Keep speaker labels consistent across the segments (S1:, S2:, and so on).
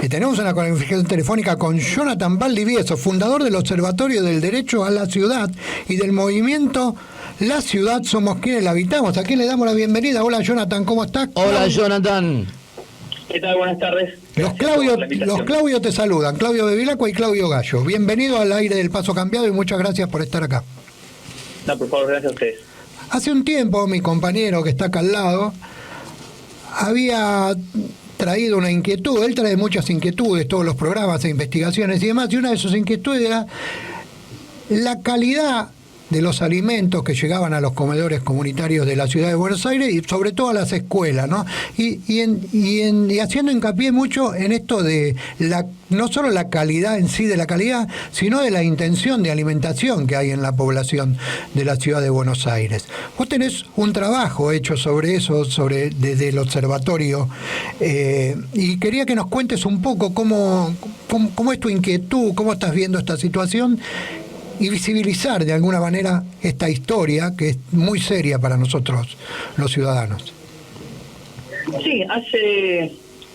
S1: Tenemos una comunicación telefónica con Jonathan Valdivieso, fundador del Observatorio del Derecho a la Ciudad y del movimiento La Ciudad Somos Quienes la Habitamos. A quien le damos la bienvenida. Hola Jonathan, ¿cómo estás?
S2: Hola Jonathan.
S3: ¿Qué tal? Buenas tardes.
S1: Los Claudio te saludan, Claudio Bevilacqua y Claudio Gallo. Bienvenido al aire del Paso Cambiado y muchas gracias por estar acá.
S3: No, por favor, gracias a ustedes.
S1: Hace un tiempo mi compañero que está acá al lado había traído una inquietud. Él trae muchas inquietudes, todos los programas e investigaciones y demás, y una de sus inquietudes era la calidad de los alimentos que llegaban a los comedores comunitarios de la ciudad de Buenos Aires y sobre todo a las escuelas, ¿no? Y haciendo hincapié mucho en esto de no solo la calidad en sí de la calidad, sino de la intención de alimentación que hay en la población de la ciudad de Buenos Aires. Vos tenés un trabajo hecho sobre eso, desde el observatorio, y quería que nos cuentes un poco cómo es tu inquietud, cómo estás viendo esta situación y visibilizar de alguna manera esta historia que es muy seria para nosotros los ciudadanos.
S3: Sí, hace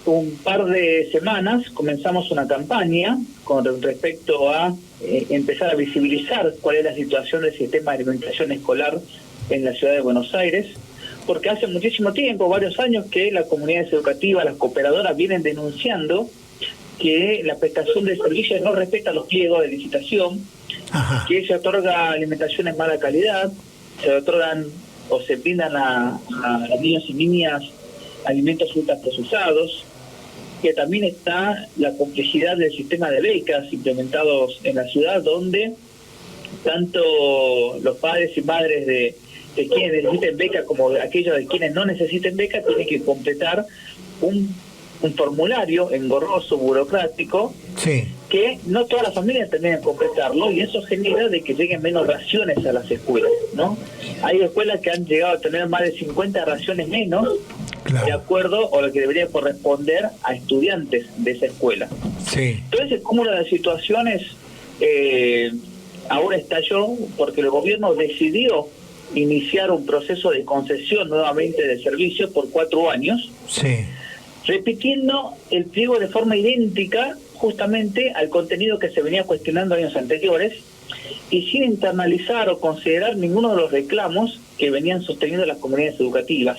S3: un par de semanas comenzamos una campaña con respecto a empezar a visibilizar cuál es la situación del sistema de alimentación escolar en la ciudad de Buenos Aires, porque hace muchísimo tiempo, varios años, que las comunidades educativas, las cooperadoras vienen denunciando que la prestación de servicios no respeta los pliegos de licitación. Ajá. Que se otorga alimentación en mala calidad, se otorgan o se brindan a los niños y niñas alimentos ultraprocesados, que también está la complejidad del sistema de becas implementados en la ciudad, donde tanto los padres y madres de quienes necesiten beca como aquellos de quienes no necesiten beca tienen que completar un formulario engorroso, burocrático, sí, que no todas las familias terminan de completarlo, y eso genera de que lleguen menos raciones a las escuelas, ¿no? Hay escuelas que han llegado a tener más de 50 raciones menos, claro, de acuerdo a lo que debería corresponder a estudiantes de esa escuela. Sí. Entonces el cúmulo de situaciones ahora estalló porque el gobierno decidió iniciar un proceso de concesión nuevamente de servicio por 4 años. Sí. Repitiendo el pliego de forma idéntica justamente al contenido que se venía cuestionando años anteriores y sin internalizar o considerar ninguno de los reclamos que venían sosteniendo las comunidades educativas.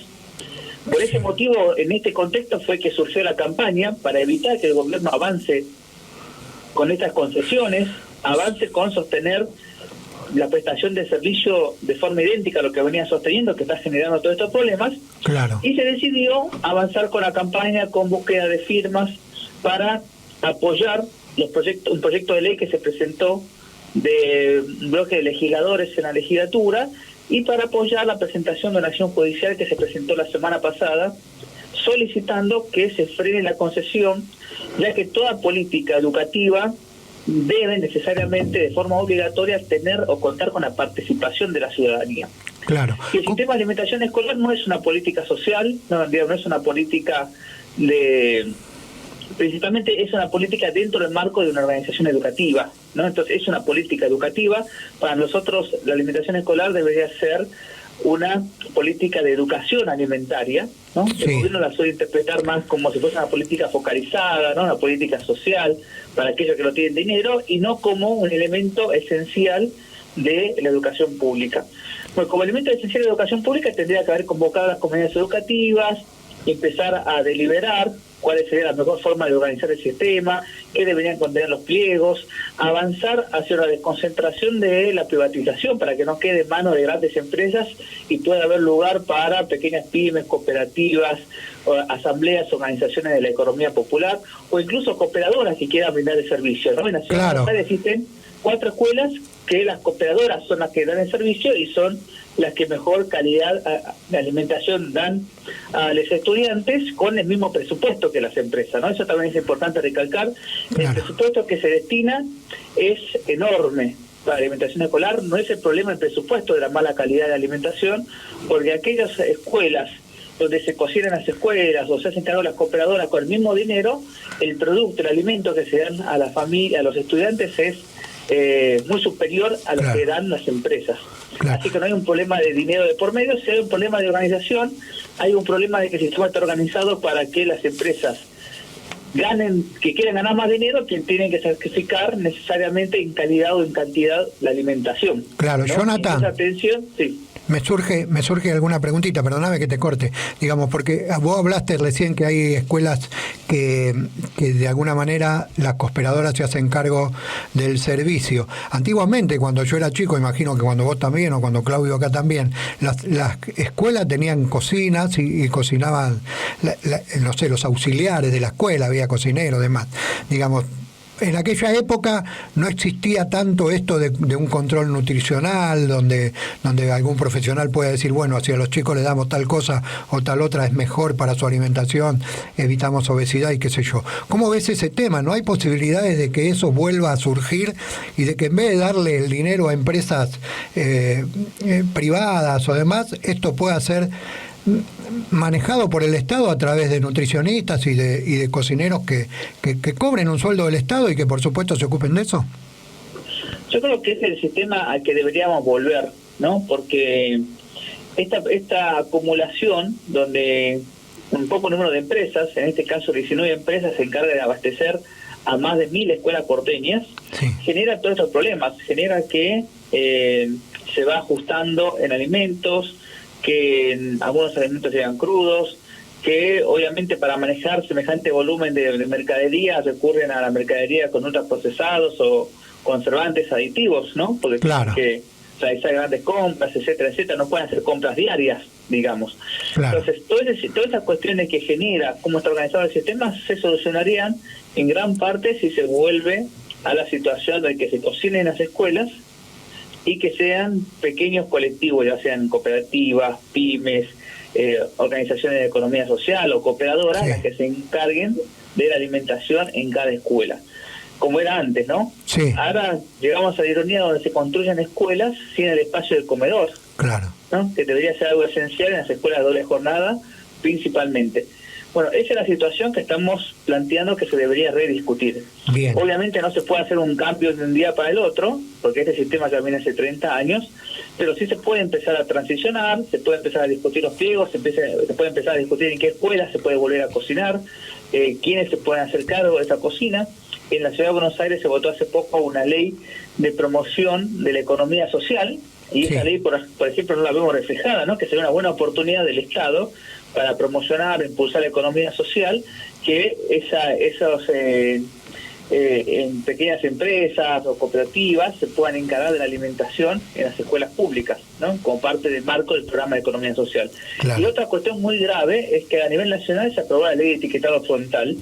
S3: Por ese motivo, en este contexto fue que surgió la campaña para evitar que el gobierno avance con estas concesiones, avance con sostener la prestación de servicio de forma idéntica a lo que venía sosteniendo, que está generando todos estos problemas. Claro. Y se decidió avanzar con la campaña con búsqueda de firmas para apoyar un proyecto de ley que se presentó de un bloque de legisladores en la legislatura y para apoyar la presentación de una acción judicial que se presentó la semana pasada solicitando que se frene la concesión, ya que toda política educativa deben necesariamente de forma obligatoria tener o contar con la participación de la ciudadanía. Claro. Y el sistema de alimentación escolar no es una política social, no es una política principalmente es una política dentro del marco de una organización educativa, ¿no? Entonces es una política educativa. Para nosotros la alimentación escolar debería ser una política de educación alimentaria, ¿no? Sí. El gobierno la suele interpretar más como si fuese una política focalizada, ¿no? Una política social para aquellos que no tienen dinero y no como un elemento esencial de la educación pública. Bueno, como elemento esencial de la educación pública tendría que haber convocado a las comunidades educativas y empezar a deliberar cuál sería la mejor forma de organizar el sistema, qué deberían contener los pliegos, avanzar hacia una desconcentración de la privatización para que no quede en manos de grandes empresas y pueda haber lugar para pequeñas pymes, cooperativas, asambleas, organizaciones de la economía popular o incluso cooperadoras que quieran brindar el servicio, ¿no? En la ciudad de Buenos Aires existen 4 escuelas que las cooperadoras son las que dan el servicio y son las que mejor calidad de alimentación dan a los estudiantes con el mismo presupuesto que las empresas, ¿no? Eso también es importante recalcar. Claro. El presupuesto que se destina es enorme para la alimentación escolar. No es el problema el presupuesto de la mala calidad de alimentación, porque aquellas escuelas donde se cocinan las escuelas o se hacen cargo las cooperadoras con el mismo dinero, el producto, el alimento que se dan a la familia, a los estudiantes es muy superior a lo que dan las empresas. Claro. Así que no hay un problema de dinero de por medio, si hay un problema de organización, hay un problema de que el sistema está organizado para que las empresas que quieren ganar más dinero, que tienen que sacrificar necesariamente en calidad o en cantidad la alimentación.
S1: Claro, ¿no? Jonathan.
S3: Esa tensión, sí.
S1: Me surge alguna preguntita, perdóname que te corte, digamos, porque vos hablaste recién que hay escuelas que de alguna manera las cooperadoras se hacen cargo del servicio. Antiguamente, cuando yo era chico, imagino que cuando vos también, o cuando Claudio acá también, las escuelas tenían cocinas y cocinaban, no sé, los auxiliares de la escuela, había cocineros, demás, digamos. En aquella época no existía tanto esto de un control nutricional, donde algún profesional pueda decir, bueno, si a los chicos les damos tal cosa o tal otra es mejor para su alimentación, evitamos obesidad y qué sé yo. ¿Cómo ves ese tema? ¿No hay posibilidades de que eso vuelva a surgir y de que en vez de darle el dinero a empresas privadas o demás, esto pueda ser manejado por el Estado a través de nutricionistas y de cocineros que cobren un sueldo del Estado y que por supuesto se ocupen de eso?
S3: Yo creo que es el sistema al que deberíamos volver, ¿no? Porque esta acumulación donde un poco número de empresas, en este caso 19 empresas, se encargan de abastecer a más de 1.000 escuelas porteñas, sí, genera todos estos problemas, genera que se va ajustando en alimentos, que algunos alimentos llegan crudos, que obviamente para manejar semejante volumen de mercadería recurren a la mercadería con ultraprocesados o conservantes aditivos, ¿no? Porque
S1: claro,
S3: que realizar grandes compras, etcétera, etcétera, no pueden hacer compras diarias, digamos. Claro. Entonces, todas esas cuestiones que genera cómo está organizado el sistema se solucionarían en gran parte si se vuelve a la situación de que se cocinen en las escuelas y que sean pequeños colectivos, ya sean cooperativas, pymes, organizaciones de economía social o cooperadoras, sí, las que se encarguen de la alimentación en cada escuela, como era antes, ¿no?
S1: Sí.
S3: Ahora llegamos a la ironía donde se construyen escuelas sin el espacio del comedor,
S1: claro,
S3: ¿no? Que debería ser algo esencial en las escuelas de doble jornada, principalmente. Bueno, esa es la situación que estamos planteando que se debería rediscutir.
S1: Bien.
S3: Obviamente no se puede hacer un cambio de un día para el otro, porque este sistema ya viene hace 30 años, pero sí se puede empezar a transicionar, se puede empezar a discutir los pliegos, se puede empezar a discutir en qué escuelas se puede volver a cocinar, quiénes se pueden hacer cargo de esa cocina. En la Ciudad de Buenos Aires se votó hace poco una ley de promoción de la economía social, y esa ley, por ejemplo, no la vemos reflejada, ¿no? Que sería una buena oportunidad del Estado para promocionar, impulsar la economía social, que esos en pequeñas empresas o cooperativas se puedan encargar de la alimentación en las escuelas públicas, ¿no? Como parte del marco del programa de economía social. Claro. Y otra cuestión muy grave es que a nivel nacional se aprobó la ley de etiquetado frontal,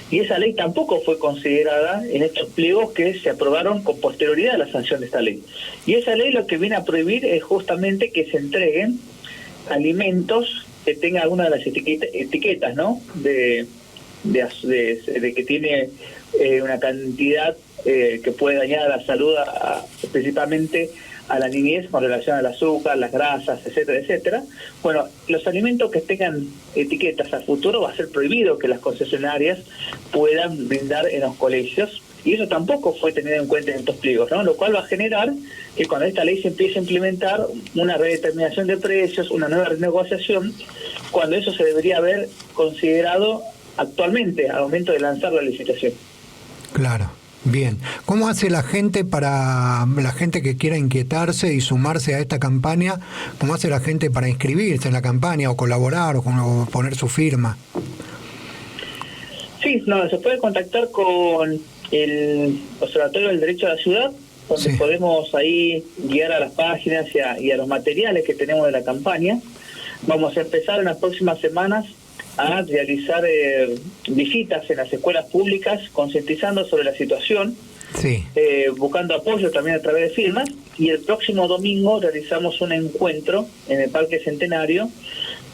S3: y esa ley tampoco fue considerada en estos pliegos que se aprobaron con posterioridad a la sanción de esta ley. Y esa ley lo que viene a prohibir es justamente que se entreguen alimentos que tengan alguna de las etiquetas, ¿no? De que tiene una cantidad que puede dañar a la salud, principalmente a la niñez con relación al azúcar, las grasas, etcétera, etcétera. Bueno, los alimentos que tengan etiquetas a futuro va a ser prohibido que las concesionarias puedan brindar en los colegios, y eso tampoco fue tenido en cuenta en estos pliegos, ¿no? Lo cual va a generar que cuando esta ley se empiece a implementar una redeterminación de precios, una nueva renegociación, cuando eso se debería haber considerado actualmente al momento de lanzar la licitación.
S1: Claro. Bien, ¿cómo hace la gente que quiera inquietarse y sumarse a esta campaña? ¿Cómo hace la gente para inscribirse en la campaña o colaborar o poner su firma?
S3: Sí, se puede contactar con el Observatorio del Derecho a la Ciudad, donde sí, podemos ahí guiar a las páginas y a los materiales que tenemos de la campaña. Vamos a empezar en las próximas semanas a realizar visitas en las escuelas públicas, concientizando sobre la situación, sí, buscando apoyo también a través de firmas, y el próximo domingo realizamos un encuentro en el Parque Centenario,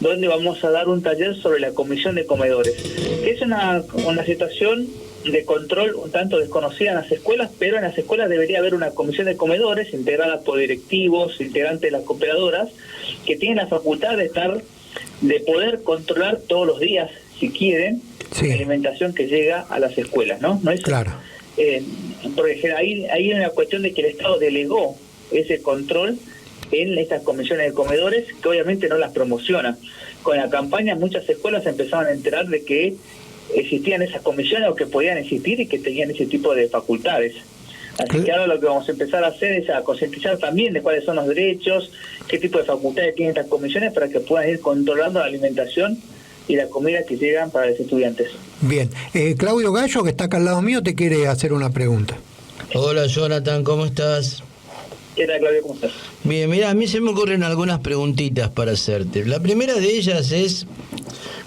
S3: donde vamos a dar un taller sobre la comisión de comedores, que es una situación de control un tanto desconocida en las escuelas, pero en las escuelas debería haber una comisión de comedores integrada por directivos, integrantes de las cooperadoras, que tienen la facultad de poder controlar todos los días, si quieren, sí, la alimentación que llega a las escuelas, ¿no? No es
S1: claro.
S3: Porque ahí hay una cuestión de que el Estado delegó ese control en estas comisiones de comedores, que obviamente no las promociona. Con la campaña muchas escuelas empezaban a enterar de que existían esas comisiones o que podían existir y que tenían ese tipo de facultades. Así que ahora lo que vamos a empezar a hacer es a concientizar también de cuáles son los derechos, qué tipo de facultades tienen estas comisiones para que puedan ir controlando la alimentación y la comida que llegan para los estudiantes.
S1: Bien. Claudio Gallo, que está acá al lado mío, te quiere hacer una pregunta.
S2: Hola Jonathan, ¿cómo estás?
S3: ¿Qué tal, Claudio? ¿Cómo estás?
S2: Bien, mira, a mí se me ocurren algunas preguntitas para hacerte. La primera de ellas es,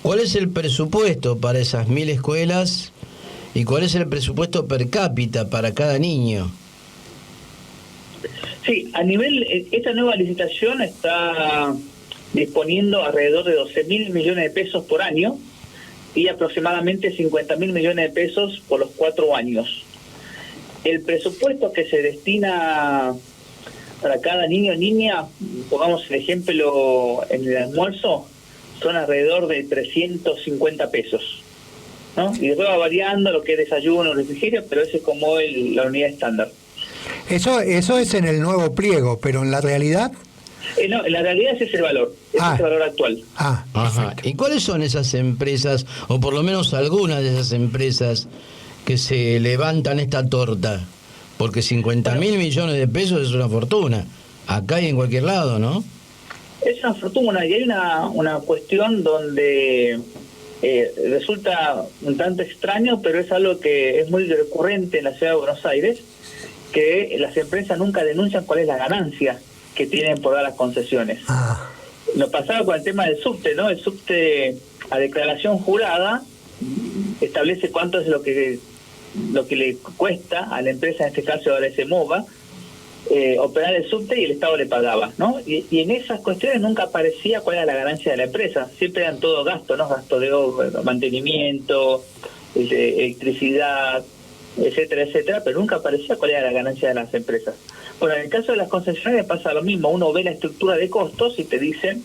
S2: ¿cuál es el presupuesto para esas 1000 escuelas y cuál es el presupuesto per cápita para cada niño?
S3: Sí, a nivel, esta nueva licitación está disponiendo alrededor de 12.000 millones de pesos por año y aproximadamente 50.000 millones de pesos por los 4 años. El presupuesto que se destina para cada niño o niña, pongamos el ejemplo en el almuerzo, son alrededor de 350 pesos, ¿no? Y después va variando lo que es desayuno, refrigerio, pero ese es como la unidad estándar.
S1: Eso es en el nuevo pliego, pero en la realidad...
S3: No, en la realidad ese es el valor, ese es el valor actual.
S2: Ajá. ¿Y cuáles son esas empresas, o por lo menos algunas de esas empresas, que se levantan esta torta? Porque 50.000 millones de pesos es una fortuna, acá y en cualquier lado, ¿no? Es
S3: una fortuna, y hay una cuestión donde resulta un tanto extraño, pero es algo que es muy recurrente en la ciudad de Buenos Aires, que las empresas nunca denuncian cuál es la ganancia que tienen por dar las concesiones. Lo pasaba con el tema del subte, ¿no? El subte, a declaración jurada, establece cuánto es lo que le cuesta a la empresa, en este caso ahora es MOVA, operar el subte, y el Estado le pagaba, ¿no? Y en esas cuestiones nunca aparecía cuál era la ganancia de la empresa, siempre eran todo gasto, ¿no? Gasto de obra, mantenimiento, electricidad, etcétera, etcétera, pero nunca aparecía cuál era la ganancia de las empresas. Bueno, en el caso de las concesionarias pasa lo mismo, uno ve la estructura de costos y te dicen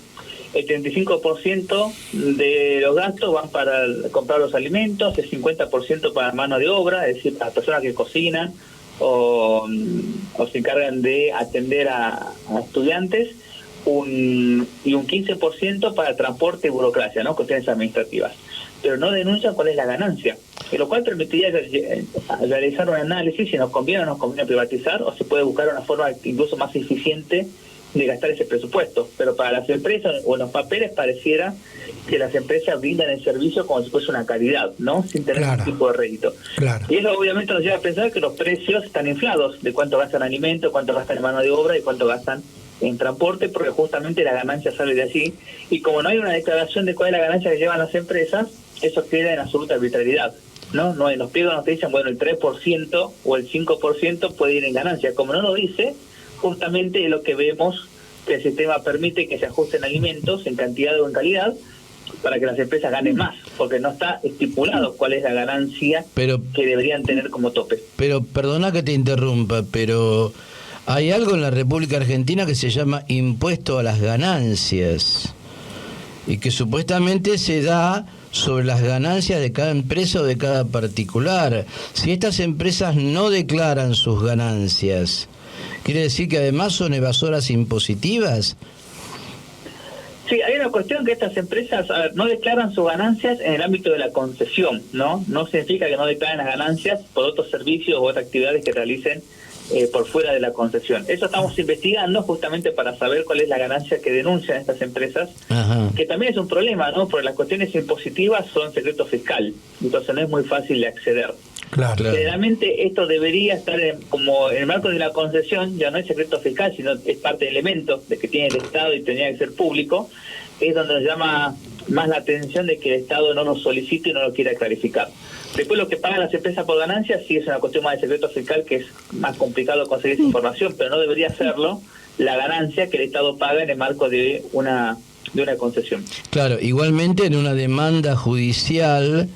S3: el 35% de los gastos van para comprar los alimentos, el 50% para mano de obra, es decir, para las personas que cocinan o se encargan de atender a estudiantes, y un 15% para transporte y burocracia, ¿no? Cuestiones administrativas. Pero no denuncian cuál es la ganancia, lo cual permitiría realizar un análisis si nos conviene o no nos conviene privatizar, o se puede buscar una forma incluso más eficiente de gastar ese presupuesto. Pero para las empresas o en los papeles pareciera que las empresas brindan el servicio como si fuese una caridad, ¿no? Sin tener ningún tipo de rédito. Y eso obviamente nos lleva a pensar que los precios están inflados, de cuánto gastan en alimentos, cuánto gastan en mano de obra y cuánto gastan en transporte, porque justamente la ganancia sale de allí, y como no hay una declaración de cuál es la ganancia que llevan las empresas, eso queda en absoluta arbitrariedad, ¿no? No, en los pliegos nos dicen, bueno, el 3% o el 5% puede ir en ganancia. Como no lo dice, justamente es lo que vemos, que el sistema permite que se ajusten alimentos en cantidad o en calidad para que las empresas ganen más, porque no está estipulado cuál es la ganancia que deberían tener como tope.
S2: Pero perdona que te interrumpa, pero hay algo en la República Argentina que se llama impuesto a las ganancias, y que supuestamente se da sobre las ganancias de cada empresa o de cada particular. Si estas empresas no declaran sus ganancias, ¿quiere decir que además son evasoras impositivas?
S3: Sí, hay una cuestión que estas empresas no declaran sus ganancias en el ámbito de la concesión, ¿no? No significa que no declaren las ganancias por otros servicios u otras actividades que realicen por fuera de la concesión. Eso estamos investigando justamente para saber cuál es la ganancia que denuncian estas empresas, que también es un problema, ¿no? Porque las cuestiones impositivas son secreto fiscal, entonces no es muy fácil de acceder. Generalmente esto debería estar como en el marco de la concesión, ya no es secreto fiscal, sino es parte del elemento de que tiene el Estado y tendría que ser público, es donde nos llama más la atención de que el Estado no nos solicite y no lo quiera clarificar. Después lo que pagan las empresas por ganancias sí es una cuestión más de secreto fiscal, que es más complicado conseguir esa información, pero no debería serlo la ganancia que el Estado paga en el marco de una concesión.
S2: Claro, igualmente en una demanda judicial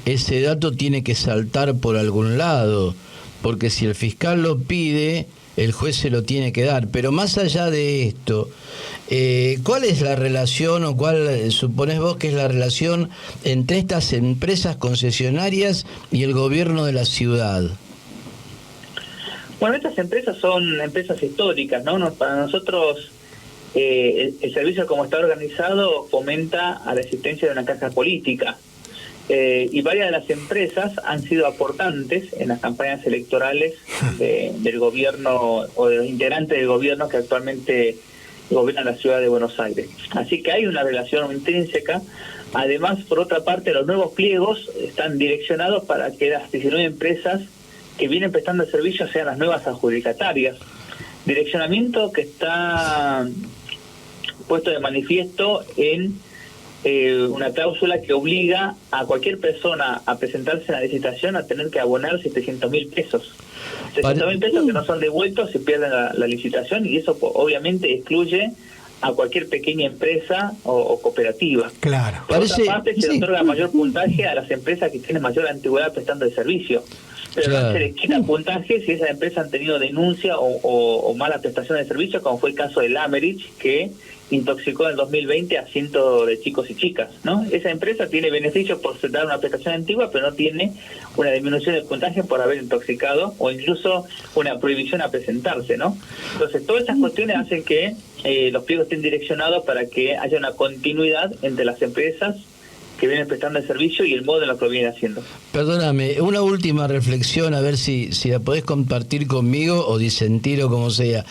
S2: ese dato tiene que saltar por algún lado, porque si el fiscal lo pide, el juez se lo tiene que dar. Pero más allá de esto, ¿cuál es la relación o cuál suponés vos que es la relación entre estas empresas concesionarias y el gobierno de la ciudad?
S3: Bueno, estas empresas son empresas históricas, ¿no? Para nosotros el servicio como está organizado fomenta a la existencia de una caja política. y varias de las empresas han sido aportantes en las campañas electorales del gobierno o de los integrantes del gobierno que actualmente gobiernan la ciudad de Buenos Aires. Así que hay una relación intrínseca. Además, por otra parte, los nuevos pliegos están direccionados para que las 19 empresas que vienen prestando el servicio sean las nuevas adjudicatarias. Direccionamiento que está puesto de manifiesto en una cláusula que obliga a cualquier persona a presentarse en la licitación a tener que abonar 700.000 pesos. 700.000 pesos que no son devueltos si pierden la licitación, y eso obviamente excluye a cualquier pequeña empresa o cooperativa.
S1: Claro.
S3: Por otra parte, se otorga mayor puntaje a las empresas que tienen mayor antigüedad prestando el servicio. Pero no se le quita puntaje si esas empresas han tenido denuncia o mala prestación de servicio, como fue el caso del Americh, que intoxicó en el 2020 a cientos de chicos y chicas, ¿no? Esa empresa tiene beneficios por dar una prestación antigua, pero no tiene una disminución del puntaje por haber intoxicado o incluso una prohibición a presentarse, ¿no? Entonces, todas estas cuestiones hacen que los pliegos estén direccionados para que haya una continuidad entre las empresas que vienen prestando el servicio y el modo en lo que lo vienen haciendo.
S2: Perdóname, una última reflexión, a ver si la podés compartir conmigo o disentir o como sea.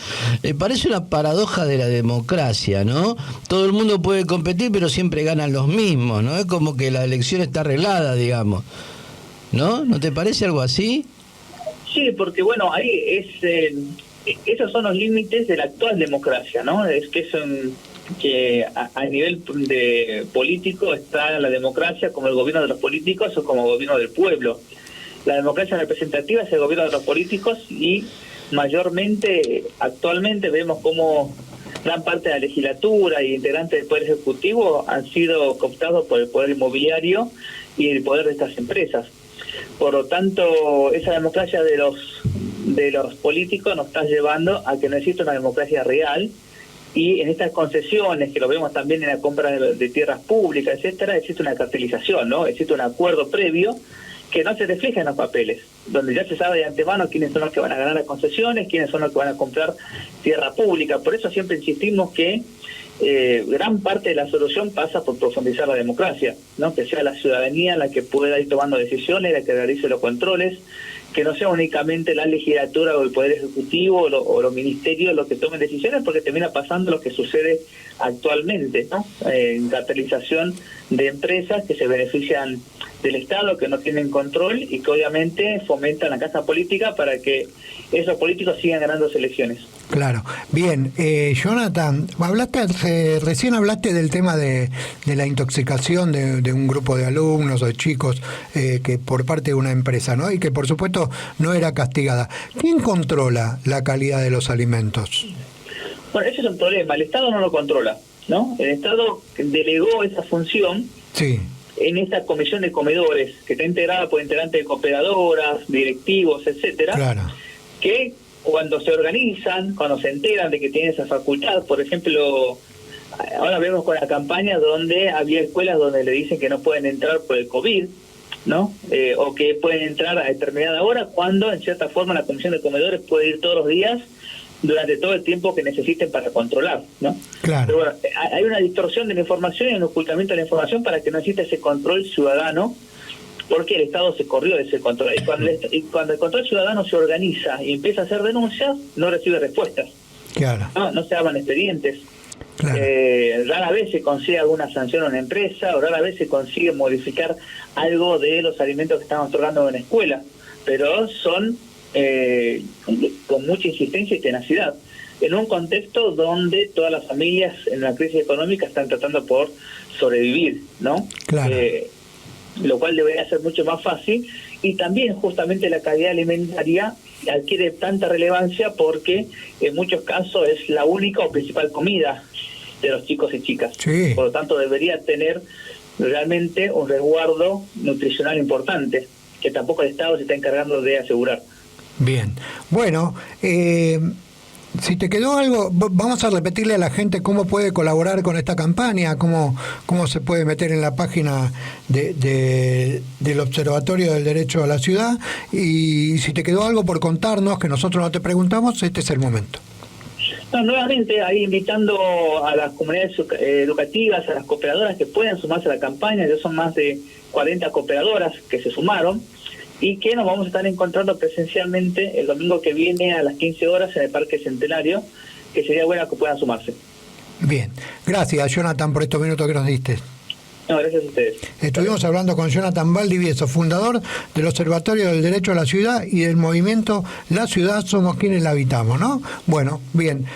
S2: Parece una paradoja de la democracia, ¿no? Todo el mundo puede competir, pero siempre ganan los mismos, ¿no? Es como que la elección está arreglada, digamos. ¿No? ¿No te parece algo así?
S3: Sí, porque bueno, ahí esos son los límites de la actual democracia, ¿no? Es que que a nivel de político está la democracia como el gobierno de los políticos o como gobierno del pueblo. La democracia representativa es el gobierno de los políticos y mayormente actualmente vemos como gran parte de la legislatura y integrantes del Poder Ejecutivo han sido cooptados por el poder inmobiliario y el poder de estas empresas. Por lo tanto, esa democracia de los políticos nos está llevando a que no existe una democracia real. Y en estas concesiones, que lo vemos también en la compra de tierras públicas, etcétera, existe una cartelización, ¿no? Existe un acuerdo previo que no se refleja en los papeles, donde ya se sabe de antemano quiénes son los que van a ganar las concesiones, quiénes son los que van a comprar tierra pública. Por eso siempre insistimos que gran parte de la solución pasa por profundizar la democracia, ¿no? Que sea la ciudadanía la que pueda ir tomando decisiones, la que realice los controles, que no sea únicamente la legislatura o el Poder Ejecutivo o los ministerios los que tomen decisiones, porque termina pasando lo que sucede actualmente, ¿no? En cartelización de empresas que se benefician del Estado, que no tienen control y que obviamente fomentan la casa política para que esos políticos sigan ganando elecciones.
S1: Claro. Bien, Jonathan, recién hablaste del tema de la intoxicación de un grupo de alumnos o de chicos que por parte de una empresa, ¿no? Y que por supuesto no era castigada. ¿Quién controla la calidad de los alimentos?
S3: Bueno, ese es un problema. El Estado no lo controla, ¿no? El Estado delegó esa función.
S1: Sí.
S3: En esta comisión de comedores, que está integrada por integrantes de cooperadoras, directivos, etcétera,
S1: claro,
S3: que cuando se organizan, cuando se enteran de que tienen esa facultad, por ejemplo, ahora vemos con la campaña donde había escuelas donde le dicen que no pueden entrar por el COVID, ¿no? O que pueden entrar a determinada hora, cuando en cierta forma la comisión de comedores puede ir todos los días durante todo el tiempo que necesiten para controlar, ¿no?
S1: Claro.
S3: Pero bueno, hay una distorsión de la información y un ocultamiento de la información para que no exista ese control ciudadano, porque el Estado se corrió de ese control. Y cuando el control ciudadano se organiza y empieza a hacer denuncias, no recibe respuestas.
S1: Claro.
S3: No se abran expedientes.
S1: Claro.
S3: Rara vez se consigue alguna sanción a una empresa, o rara vez se consigue modificar algo de los alimentos que están otorgando en la escuela, pero son con mucha insistencia y tenacidad, en un contexto donde todas las familias en la crisis económica están tratando por sobrevivir, ¿no?
S1: Claro.
S3: Lo cual debería ser mucho más fácil, y también justamente la calidad alimentaria adquiere tanta relevancia porque en muchos casos es la única o principal comida de los chicos y chicas.
S1: Sí.
S3: Por lo tanto debería tener realmente un resguardo nutricional importante, que tampoco el Estado se está encargando de asegurar.
S1: Bien. Bueno, si te quedó algo, vamos a repetirle a la gente cómo puede colaborar con esta campaña, cómo se puede meter en la página del Observatorio del Derecho a la Ciudad, y si te quedó algo por contarnos que nosotros no te preguntamos, este es el momento.
S3: No, nuevamente, ahí invitando a las comunidades educativas, a las cooperadoras que puedan sumarse a la campaña. Ya son más de 40 cooperadoras que se sumaron y que nos vamos a estar encontrando presencialmente el domingo que viene a las 15 horas en el Parque Centenario, que sería bueno que puedan sumarse.
S1: Bien, gracias Jonathan por estos minutos que nos diste.
S3: No, gracias a ustedes.
S1: Estuvimos hablando con Jonathan Valdivieso, fundador del Observatorio del Derecho a la Ciudad y del movimiento La Ciudad Somos Quienes la Habitamos, ¿no? Bueno, bien.